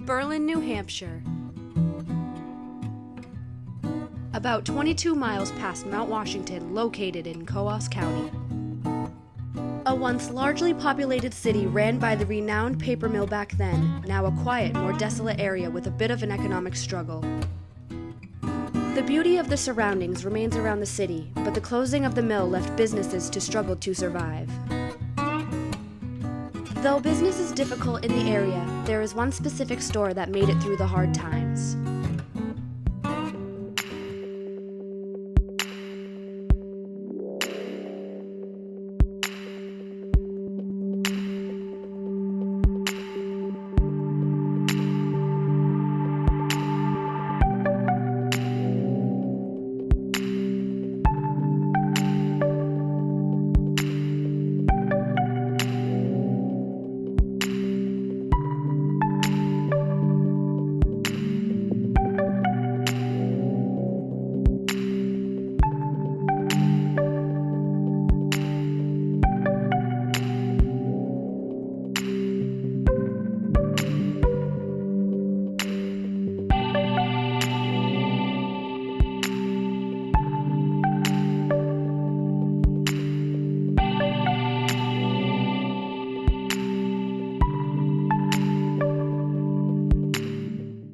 Berlin, New Hampshire. About 22 miles past Mount Washington, located in Coos County. A once largely populated city ran by the renowned paper mill back then, now a quiet, more desolate area with a bit of an economic struggle. The beauty of the surroundings remains around the city, but the closing of the mill left businesses to struggle to survive. Though business is difficult in the area, there is one specific store that made it through the hard times.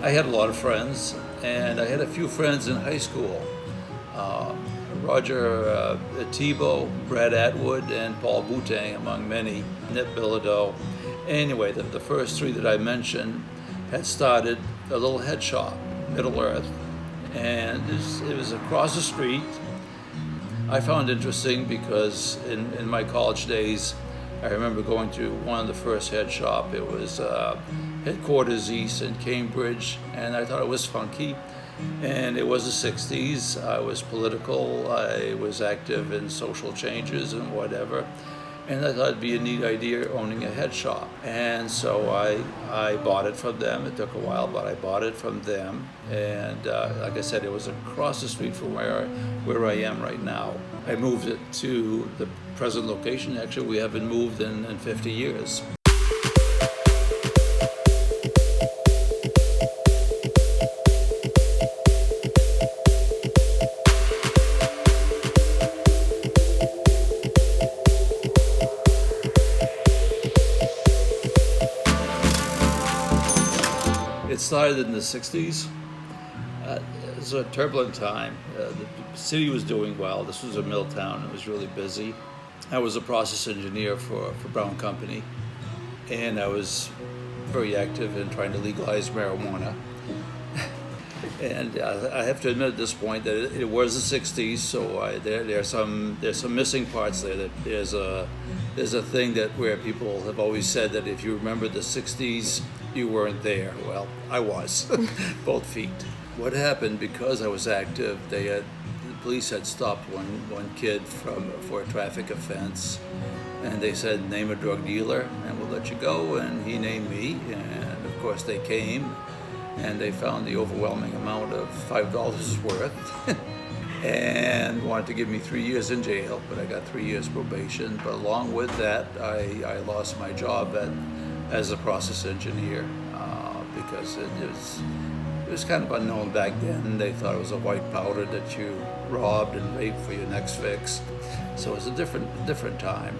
I had a lot of friends, and I had a few friends in high school. Roger Dhboule, Brad Atwood, and Paul Boule, among many, dhboule. Anyway, the first three that I mentioned had started a little head shop, Middle Earth, and it was across the street. I found it interesting because in my college days, I remember going to one of the first head shop. It was headquarters east in Cambridge, and I thought it was funky. And it was the 60s. I was political. I was active in social changes and whatever. And I thought it'd be a neat idea owning a head shop. And so I bought it from them. It took a while, but I bought it from them. And like I said, it was across the street from where I am right now. I moved it to the present location. Actually, we haven't moved in 50 years. It started in the 60s. It was a turbulent time. The city was doing well. This was a mill town. It was really busy. I was a process engineer for Brown Company, and I was very active in trying to legalize marijuana. And I have to admit at this point that it was the 60s, so there's some missing parts there. That there's a thing that where people have always said that if you remember the 60s, you weren't there. Well, I was, both feet. What happened, because I was active, the police had stopped one kid for a traffic offense, and they said, name a drug dealer and we'll let you go, and he named me, and of course they came, and they found the overwhelming amount of $5 worth, and wanted to give me 3 years in jail, but I got 3 years probation. But along with that, I lost my job as a process engineer because it was kind of unknown back then. They thought it was a white powder that you robbed and raped for your next fix. So it was a different time.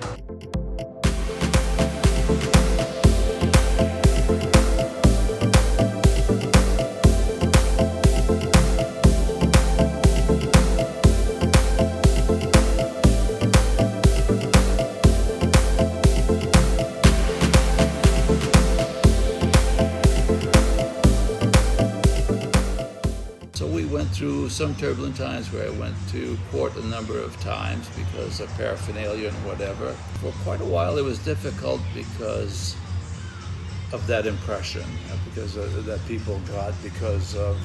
Through some turbulent times where I went to court a number of times because of paraphernalia and whatever. For quite a while it was difficult because of that impression, because that people got because of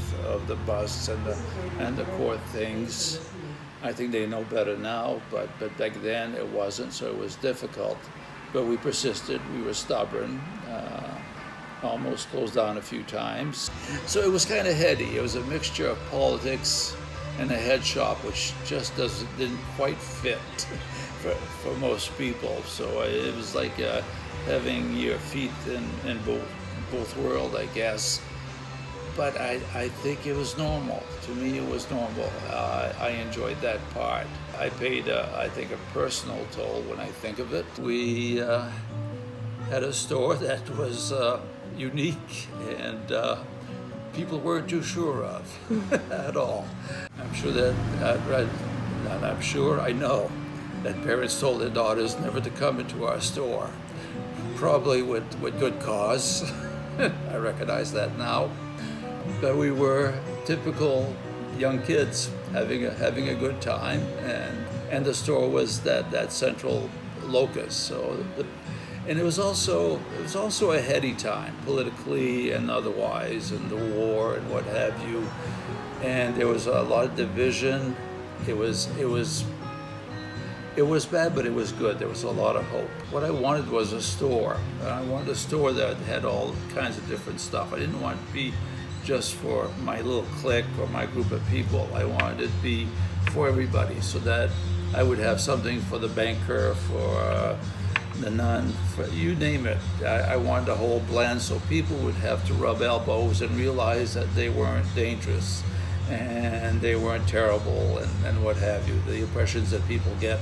the busts and the court things. I think they know better now, but back then it wasn't, so it was difficult. But we persisted, we were stubborn. Almost closed down a few times. So it was kind of heady. It was a mixture of politics and a head shop, which just didn't quite fit for most people. So it was like having your feet in both worlds, I guess. But I think it was normal. To me, it was normal. I enjoyed that part. I paid, I think, a personal toll when I think of it. We had a store that was unique and people weren't too sure of at all. I'm sure that, I know that parents told their daughters never to come into our store, probably with good cause. I recognize that now. But we were typical young kids having a good time, and the store was that central locus. So, and it was also a heady time politically and otherwise, and the war and what have you. And there was a lot of division. It was bad, but it was good. There was a lot of hope. What I wanted was a store. I wanted a store that had all kinds of different stuff. I didn't want it to be just for my little clique or my group of people. I wanted it to be for everybody, so that I would have something for the banker, for the nun, for you name it. I wanted a whole blend, so people would have to rub elbows and realize that they weren't dangerous and they weren't terrible and what have you. The impressions that people get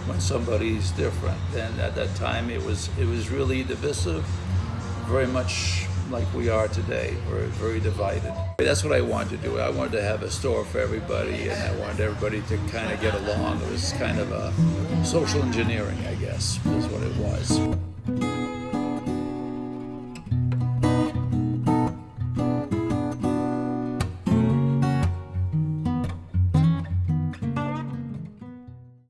when somebody's different. And at that time, it was really divisive, very much like we are today, very divided. That's what I wanted to do. I wanted to have a store for everybody, and I wanted everybody to kind of get along. It was kind of a social engineering, I guess, is what it was.